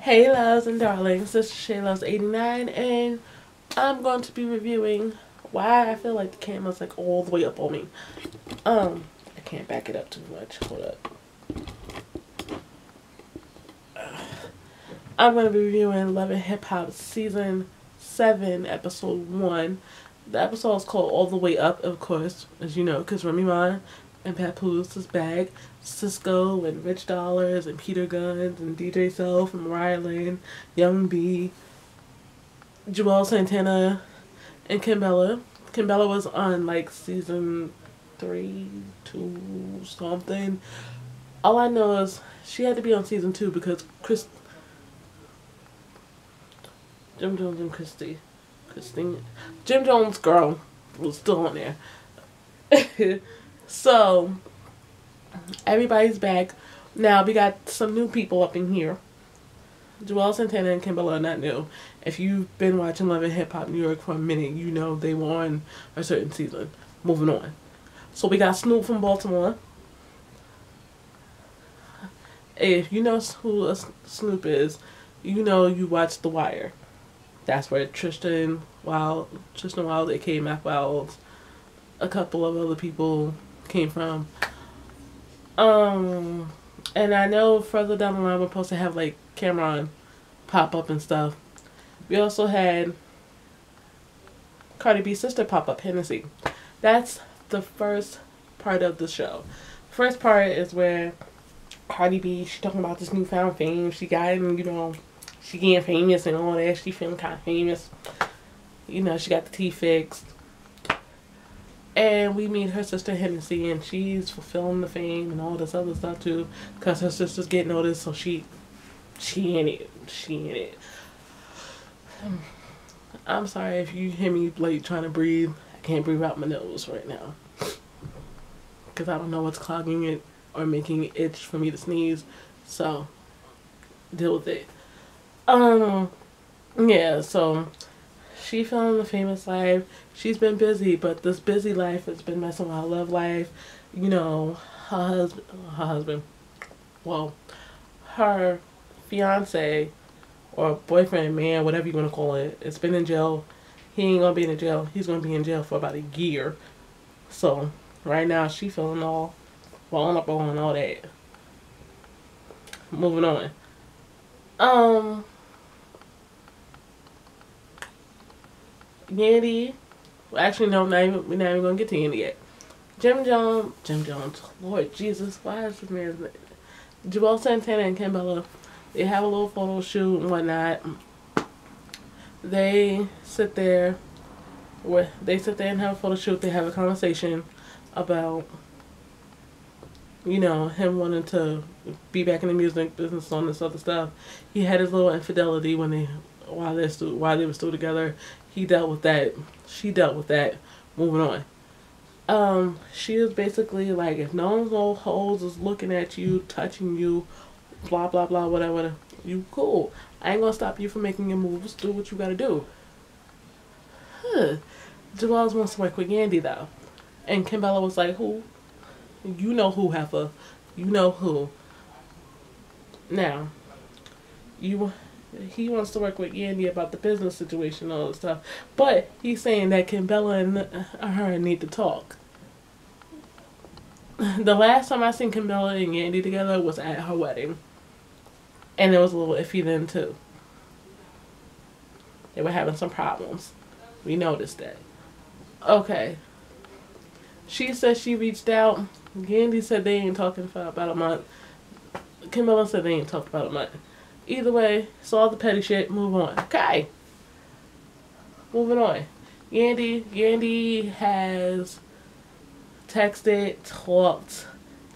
Hey loves and darlings, this is Shay Loves 89 and I'm going to be reviewing why I feel like the camera's like all the way up on me. I can't back it up too much. Hold up. I'm going to be reviewing Love and Hip Hop Season 7, Episode 1. The episode is called All the Way Up, of course, as you know, because Remy Ma and Papoose is back. Cisco and Rich Dollars and Peter Guns and DJ Self and Mariah Lane, Young B, Joel Santana, and Kimbella. Kimbella was on like season 3, 2, something. All I know is she had to be on season 2 because Jim Jones and Christine, Jim Jones' girl was still on there. So everybody's back. Now we got some new people up in here. Joel Santana and Kimbella are not new. If you've been watching Love and Hip Hop New York for a minute, you know they were on a certain season. Moving on. So we got Snoop from Baltimore. If you know who Snoop is, you know you watch The Wire. That's where Tristan Wilde, aka Mac Wild, a couple of other people came from. And I know further down the line we're supposed to have like Cameron pop up and stuff. We also had Cardi B's sister pop up, Hennessy. That's the first part of the show. First part is where Cardi B, she talking about this newfound fame she got, and she getting famous and all that. She feeling kind of famous. She got the teeth fixed. And we meet her sister Hennessy, and she's fulfilling the fame and all this other stuff too, because her sister's getting noticed, so she in it. She in it. I'm sorry if you hear me like trying to breathe. I can't breathe out my nose right now, because I don't know what's clogging it or making it itch for me to sneeze. So deal with it. Yeah. So she filmed the famous life. She's been busy, but this busy life has been messing with her love life. Her husband, well, her fiance or boyfriend, man, whatever you want to call it, has been in jail. He ain't gonna be in jail. He's gonna be in jail for about a year. So right now she feeling all vulnerable and all that. Moving on. Yandy. Well, actually, no, we're not even going to get to Yandy yet. Jim Jones, Lord Jesus, why is this man's name? Joel Santana and Kimbella, they have a little photo shoot and whatnot. They sit there and have a photo shoot. They have a conversation about, him wanting to be back in the music business, on this other stuff. He had his little infidelity while they were still together. He dealt with that. She dealt with that. Moving on. She was basically like, if no one's no hoes is looking at you, touching you, blah blah blah, whatever, you cool. I ain't gonna stop you from making your moves. Do what you gotta do. Joel wants to work with Yandy though, and Kimbella was like, who? You know who, heifer. You know who. Now, he wants to work with Yandy about the business situation and all this stuff. But he's saying that Kimbella and her need to talk. The last time I seen Kimbella and Yandy together was at her wedding. And it was a little iffy then too. They were having some problems. We noticed that. Okay. She said she reached out. Yandy said they ain't talking for about a month. Kimbella said they ain't talked about a month. Either way, it's all the petty shit. Move on. Okay. Moving on. Yandy has texted, talked,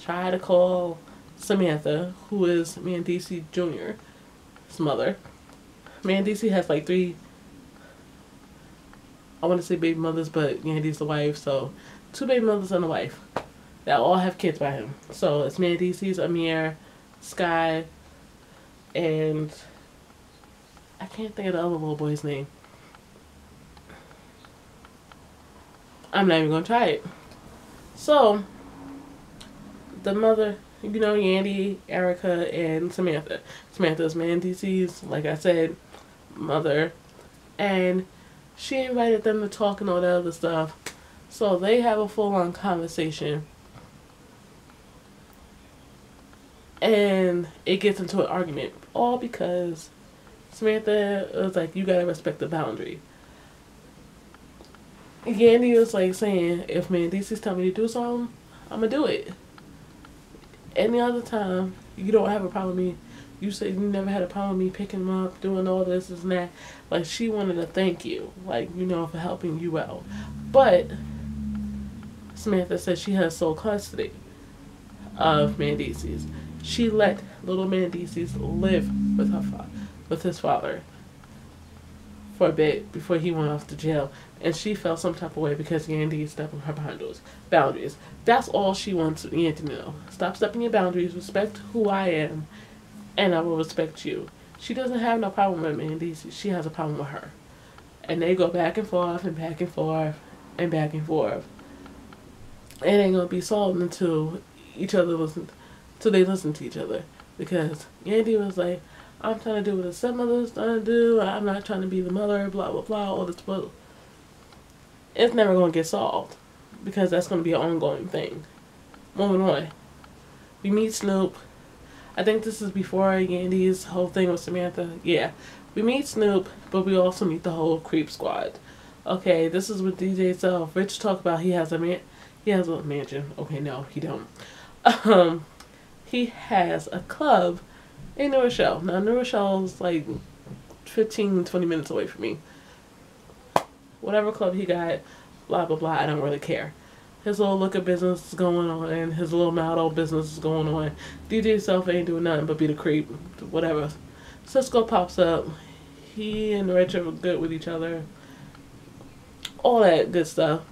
tried to call Samantha, who is Mendeecees Jr.'s mother. Mendeecees has like 3, I want to say baby mothers, but Yandy's the wife, so 2 baby mothers and a wife that all have kids by him. So it's Mendeecees, Amir, Sky, and I can't think of the other little boy's name. I'm not even going to try it. So, the mother, you know, Yandy, Erica, and Samantha. Samantha's Mandisi's, like I said, mother. And she invited them to talk and all that other stuff. So they have a full-on conversation. And it gets into an argument. All because Samantha was like, you gotta respect the boundary. Yandy was like saying, if Mandisi's telling me to do something, I'm gonna do it. Any other time, you don't have a problem with me. You said you never had a problem with me picking him up, doing all this and that. Like, she wanted to thank you, like, you know, for helping you out. But Samantha said she has sole custody of Mandisi's. She let little Mandisi's live with with his father for a bit before he went off to jail. And she felt some type of way because Yandy stepped on her boundaries. That's all she wants Yandy to know. Stop stepping your boundaries. Respect who I am, and I will respect you. She doesn't have no problem with Mandy. She has a problem with her. And they go back and forth and back and forth and back and forth. It ain't gonna be solved until they listen to each other. Because Yandy was like, I'm trying to do what the stepmother's trying to do. I'm not trying to be the mother, blah, blah, blah, all this bull. It's never going to get solved. Because that's going to be an ongoing thing. Moving on. We meet Snoop. I think this is before Yandy's whole thing with Samantha. Yeah. We meet Snoop, but we also meet the whole Creep Squad. Okay, this is with DJ Self. Rich talk about he has a mansion. Okay, no, he don't. He has a club in New Rochelle. Now, New Rochelle's like 15, 20 minutes away from me. Whatever club he got, blah, blah, blah, I don't really care. His little liquor business is going on. His little model business is going on. DJ Self ain't doing nothing but be the creep. Whatever. Cisco pops up. He and Rich are good with each other. All that good stuff.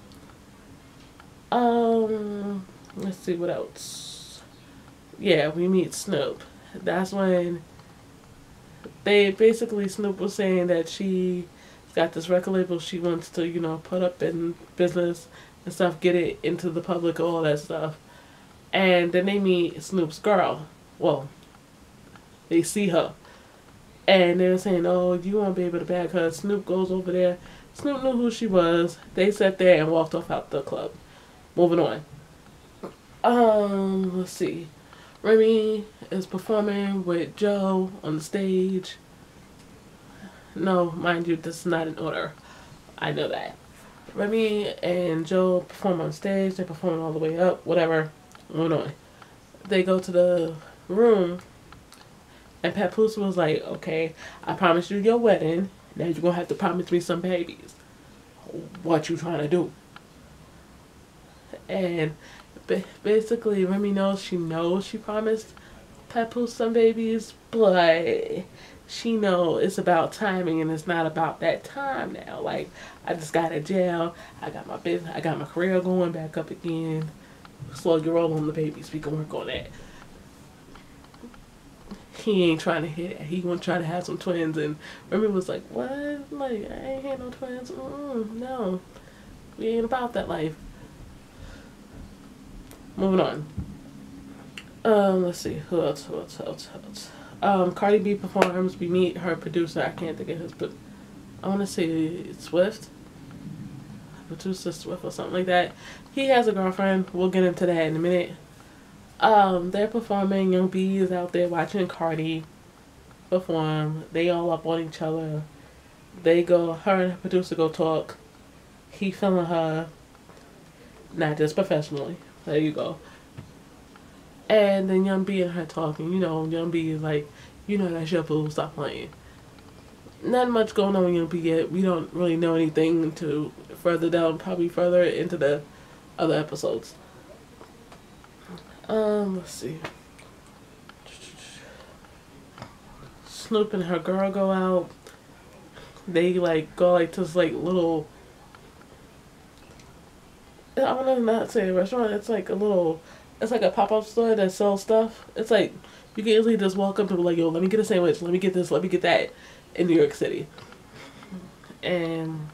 Let's see what else. Yeah, we meet Snoop. That's when Snoop was saying that she got this record label she wants to, you know, put up in business and stuff, get it into the public, all that stuff. And then they meet Snoop's girl. Well, they see her. And they're saying, oh, you won't be able to bag her. Snoop goes over there. Snoop knew who she was. They sat there and walked off out the club. Moving on. Let's see. Remy is performing with Joe on the stage. No, mind you, this is not in order. I know that. Remy and Joe perform on stage. They're performing all the way up. Whatever. Moving on. They go to the room. And Papoose was like, okay, I promised you your wedding. Now you're going to have to promise me some babies. What you trying to do? And basically, Remy knows she promised Papoose some babies, but she knows it's about timing and it's not about that time now. Like, I just got out of jail. I got my business. I got my career going back up again. Slow your roll on the babies. We can work on that. He ain't trying to hit it. He want to try to have some twins. And Remy was like, what? Like, I ain't had no twins. No. We ain't about that life. Moving on. Let's see. Who else? Cardi B performs. We meet her producer. I can't think of his, but I want to say Swift. Producer Swift or something like that. He has a girlfriend. We'll get into that in a minute. They're performing. Young B is out there watching Cardi perform. They all up on each other. Her and the producer go talk. He feeling her. Not just professionally. There you go. And then Young B and her talking. You know, Young B is like, you know that's your boo, stop playing. Not much going on with Young B yet. We don't really know anything until further down, probably further into the other episodes. Let's see. Snoop and her girl go out. They go to this little, I want to not say a restaurant. It's like a pop-up store that sells stuff. It's like you can easily just walk up to yo, let me get a sandwich, let me get this, let me get that in New York City. And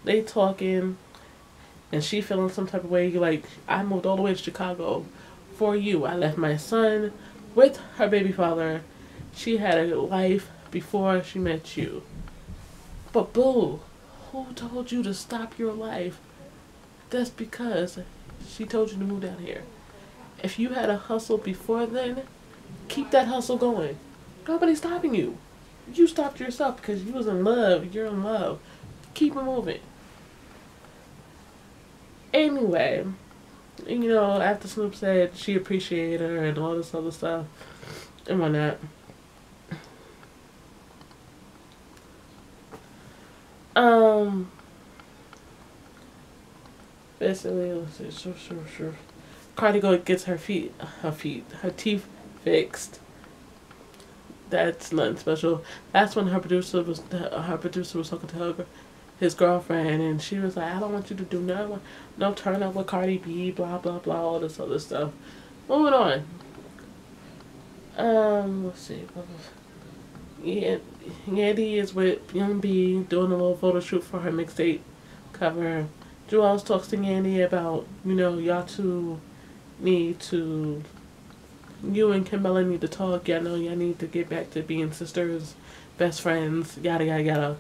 they talking, and she feeling some type of way. I moved all the way to Chicago for you. I left my son with her baby father. She had a life before she met you. But boo, who told you to stop your life? That's because she told you to move down here. If you had a hustle before then, keep that hustle going. Nobody's stopping you. You stopped yourself because you was in love. You're in love. Keep it moving. Anyway, you know, after Snoop said she appreciated her and all this other stuff and whatnot, basically, let's see, sure. Cardi gets her teeth fixed. That's nothing special. That's when her producer was talking to his girlfriend, and she was like, "I don't want you to do no turn up with Cardi B, blah blah blah, all this other stuff." Moving on. Let's see. Yeah, Yandy is with Young B doing a little photo shoot for her mixtape cover. Juelz talks to Yandy about, you know, y'all two need to, you and Kimbella need to talk. Y'all know y'all need to get back to being sisters, best friends, yada yada yada.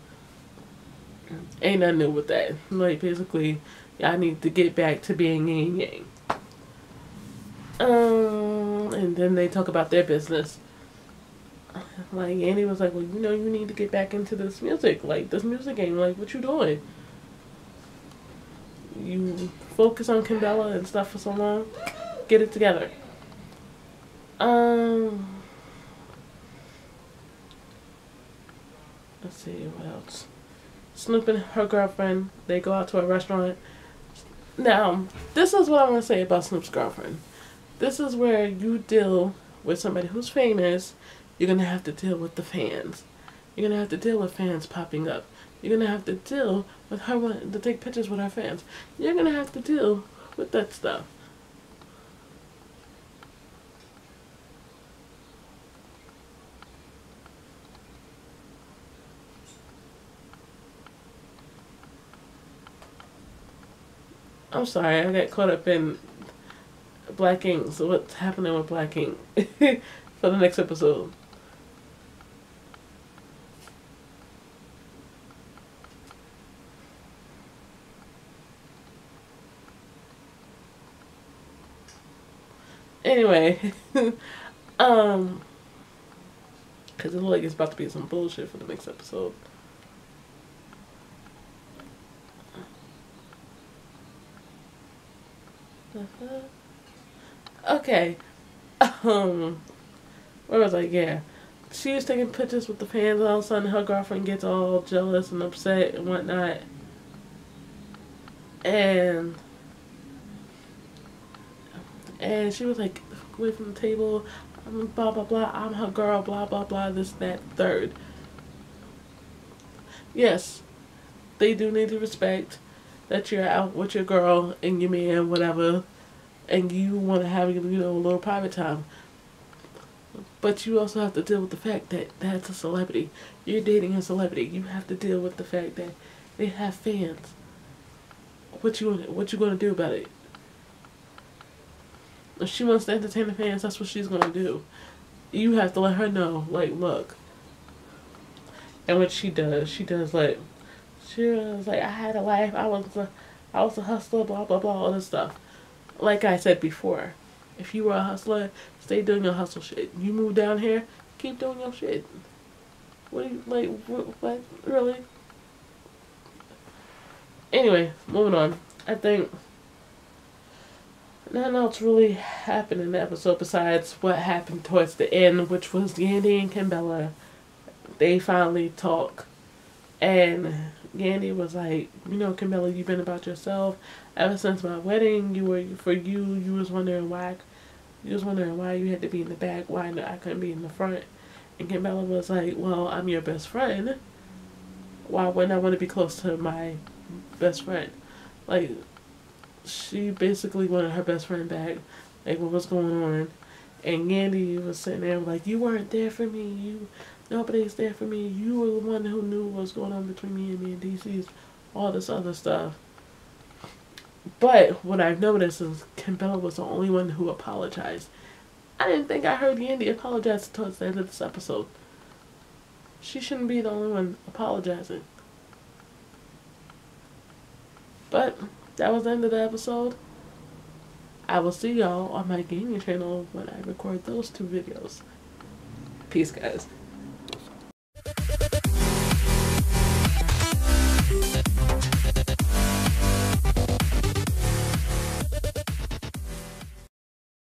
Ain't nothing new with that. Like, basically, y'all need to get back to being yin yang. And then they talk about their business. Like, Yandy was like, well, you know, you need to get back into this music. Like, this music game. Like, what you doing? You focus on Kimbella and stuff for so long. Get it together. Let's see, what else? Snoop and her girlfriend, they go out to a restaurant. Now, this is what I want to say about Snoop's girlfriend. This is where you deal with somebody who's famous. You're going to have to deal with the fans. You're going to have to deal with fans popping up. You're going to have to deal with her wanting to take pictures with her fans. You're going to have to deal with that stuff. I'm sorry, I got caught up in Black Ink. So what's happening with Black Ink for the next episode? Anyway, because it looks like it's about to be some bullshit for the next episode. Okay. Where was I? Yeah. She was taking pictures with the fans, and all of a sudden her girlfriend gets all jealous and upset and whatnot. And she was like, away from the table, blah blah blah, I'm her girl, blah blah blah, this, that, third. Yes, they do need to respect that you're out with your girl and your man, whatever, and you want to have, you know, a little private time. But you also have to deal with the fact that that's a celebrity. You're dating a celebrity. You have to deal with the fact that they have fans. What you gonna do about it? If she wants to entertain the fans, that's what she's gonna do. You have to let her know, like, look. And what she does like, she was like, I had a life. I was a hustler. Blah blah blah. All this stuff. Like I said before, if you were a hustler, stay doing your hustle shit. You move down here, keep doing your shit. What do you, like, what really? Anyway, moving on. I think nothing else really happened in the episode besides what happened towards the end, which was Yandy and Kimbella. They finally talk. And Yandy was like, you know, Kimbella, you've been about yourself. Ever since my wedding, you was wondering why you had to be in the back, why I couldn't be in the front. And Kimbella was like, well, I'm your best friend. Why wouldn't I want to be close to my best friend? Like, she basically wanted her best friend back. Like, what was going on? And Yandy was sitting there like, you weren't there for me. Nobody's there for me. You were the one who knew what was going on between me and DC's, all this other stuff. But what I've noticed is Kimbella was the only one who apologized. I didn't think I heard Yandy apologize towards the end of this episode. She shouldn't be the only one apologizing. But that was the end of the episode. I will see y'all on my gaming channel when I record those 2 videos. Peace, guys.